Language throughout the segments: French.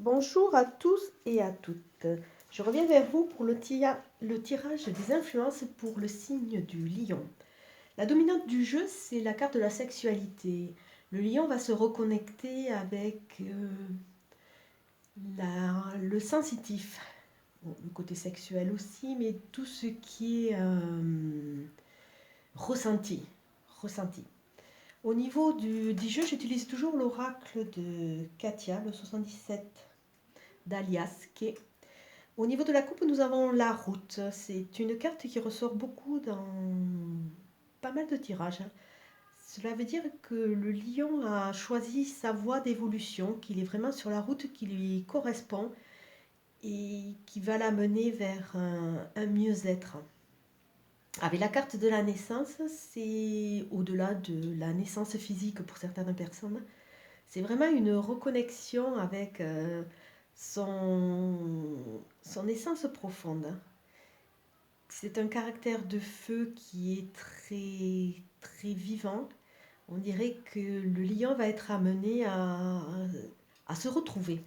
Bonjour à tous et à toutes. Je reviens vers vous pour le tirage des influences pour le signe du lion. La dominante du jeu, c'est la carte de la sexualité. Le lion va se reconnecter avec le sensitif, bon, le côté sexuel aussi, mais tout ce qui est ressenti. ressenti. Au niveau du jeu, j'utilise toujours l'oracle de Katia, le 77 d'Alias, qui est au niveau de la coupe, nous avons la route. C'est une carte qui ressort beaucoup dans pas mal de tirages. Cela veut dire que le lion a choisi sa voie d'évolution, qu'il est vraiment sur la route qui lui correspond et qui va l'amener vers un mieux-être. Avec la carte de la naissance, c'est au-delà de la naissance physique pour certaines personnes. C'est vraiment une reconnexion avec son essence profonde. C'est un caractère de feu qui est très, très vivant. On dirait que le lion va être amené à se retrouver.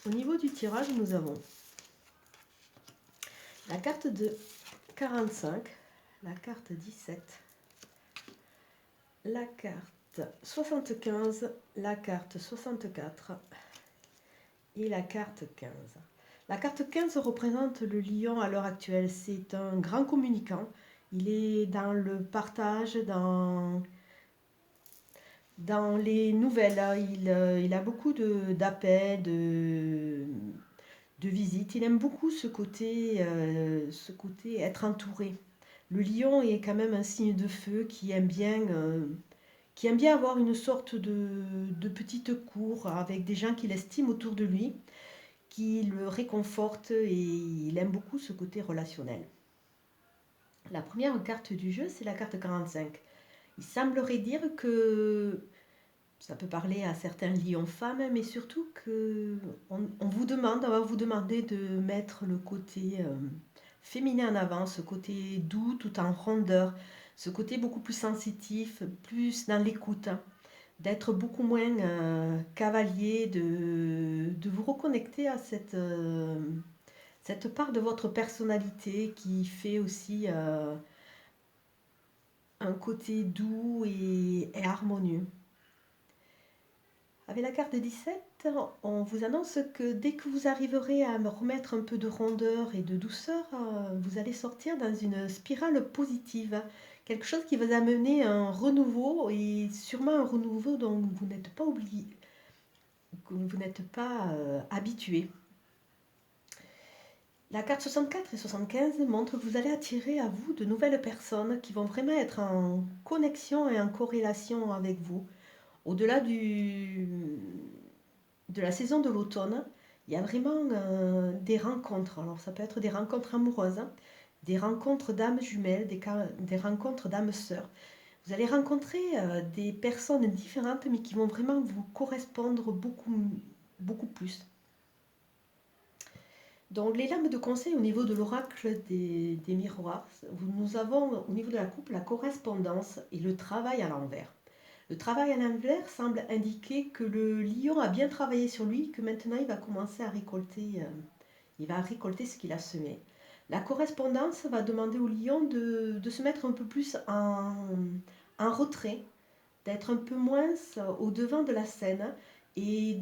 Au niveau du tirage, nous avons la carte de 45, la carte 17, la carte 75, la carte 64 et la carte 15. La carte 15 représente le lion à l'heure actuelle. C'est un grand communicant. Il est dans le partage, dans les nouvelles. Il a beaucoup d'appels, de visites. Il aime beaucoup ce côté être entouré. Le lion est quand même un signe de feu qui aime bien avoir une sorte de petite cour avec des gens qu'il estime autour de lui, qui le réconfortent, et il aime beaucoup ce côté relationnel. La première carte du jeu, c'est la carte 45. Il semblerait dire que ça peut parler à certains lions femmes, mais surtout que on vous demande, on va vous demander de mettre le côté féminin en avant, ce côté doux tout en rondeur, ce côté beaucoup plus sensitif, plus dans l'écoute, d'être beaucoup moins cavalier, de vous reconnecter à cette part de votre personnalité qui fait aussi un côté doux et harmonieux. Avec la carte 17, on vous annonce que dès que vous arriverez à me remettre un peu de rondeur et de douceur, vous allez sortir dans une spirale positive. Quelque chose qui va vous amener un renouveau, et sûrement un renouveau dont vous n'êtes pas oublié, que vous n'êtes pas habitué. La carte 64 et 75 montrent que vous allez attirer à vous de nouvelles personnes qui vont vraiment être en connexion et en corrélation avec vous. Au-delà de la saison de l'automne, il y a vraiment des rencontres. Alors ça peut être des rencontres amoureuses, hein, des rencontres d'âmes jumelles, des rencontres d'âmes sœurs. Vous allez rencontrer des personnes différentes, mais qui vont vraiment vous correspondre beaucoup, beaucoup plus. Donc les lames de conseil au niveau de l'oracle des miroirs, nous avons au niveau de la coupe la correspondance et le travail à l'envers. Le travail à l'envers semble indiquer que le lion a bien travaillé sur lui, que maintenant il va commencer à récolter, ce qu'il a semé. La correspondance va demander au lion de se mettre un peu plus en retrait, d'être un peu moins au devant de la scène et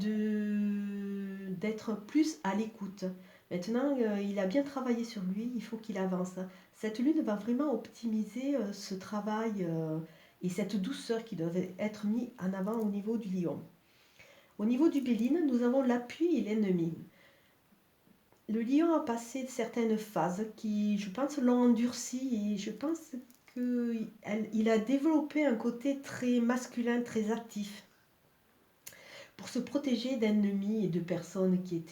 d'être plus à l'écoute. Maintenant, il a bien travaillé sur lui, il faut qu'il avance. Cette lune va vraiment optimiser ce travail et cette douceur qui doivent être mis en avant au niveau du lion. Au niveau du béline, nous avons l'appui et l'ennemi. Le lion a passé certaines phases qui, je pense, l'ont endurci, et je pense qu'il a développé un côté très masculin, très actif, pour se protéger d'ennemis et de personnes qui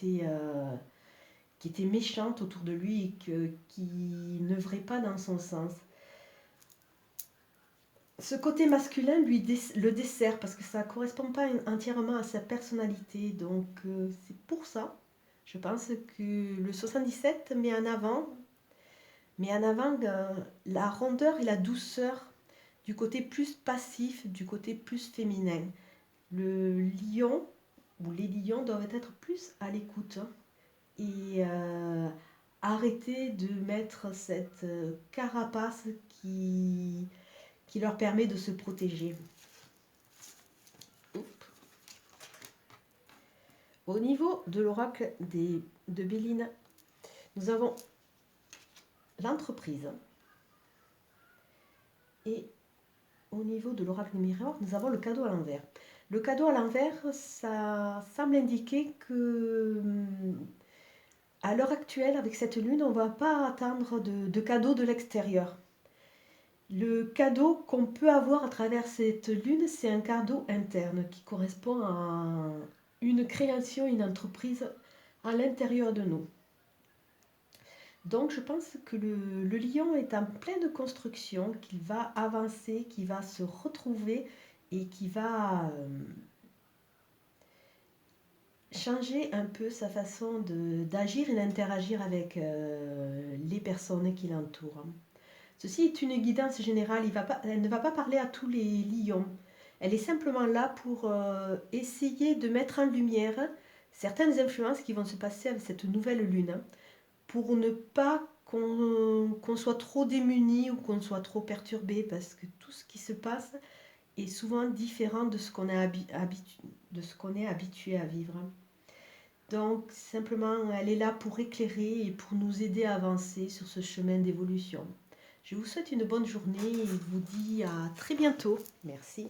étaient méchantes autour de lui et qui n'œuvraient pas dans son sens. Ce côté masculin le dessert parce que ça ne correspond pas entièrement à sa personnalité. Donc c'est pour ça, je pense que le 77 met en avant la rondeur et la douceur du côté plus passif, du côté plus féminin. Le lion où les lions doivent être plus à l'écoute et arrêter de mettre cette carapace qui leur permet de se protéger. Au niveau de l'oracle de Béline, nous avons l'entreprise. Et au niveau de l'oracle Miroir, nous avons le cadeau à l'envers. Le cadeau à l'envers, ça semble indiquer que à l'heure actuelle, avec cette lune, on ne va pas attendre de cadeaux de l'extérieur. Le cadeau qu'on peut avoir à travers cette lune, c'est un cadeau interne qui correspond à une création, une entreprise à l'intérieur de nous. Donc je pense que le lion est en pleine construction, qu'il va avancer, qu'il va se retrouver et qui va changer un peu sa façon d'agir et d'interagir avec les personnes qui l'entourent. Ceci est une guidance générale, elle ne va pas parler à tous les lions. Elle est simplement là pour essayer de mettre en lumière certaines influences qui vont se passer avec cette nouvelle lune, pour ne pas qu'on soit trop démuni ou qu'on soit trop perturbé, parce que tout ce qui se passe est souvent différent de ce qu'on est habitué à vivre. Donc simplement, elle est là pour éclairer et pour nous aider à avancer sur ce chemin d'évolution. Je vous souhaite une bonne journée et vous dis à très bientôt. Merci.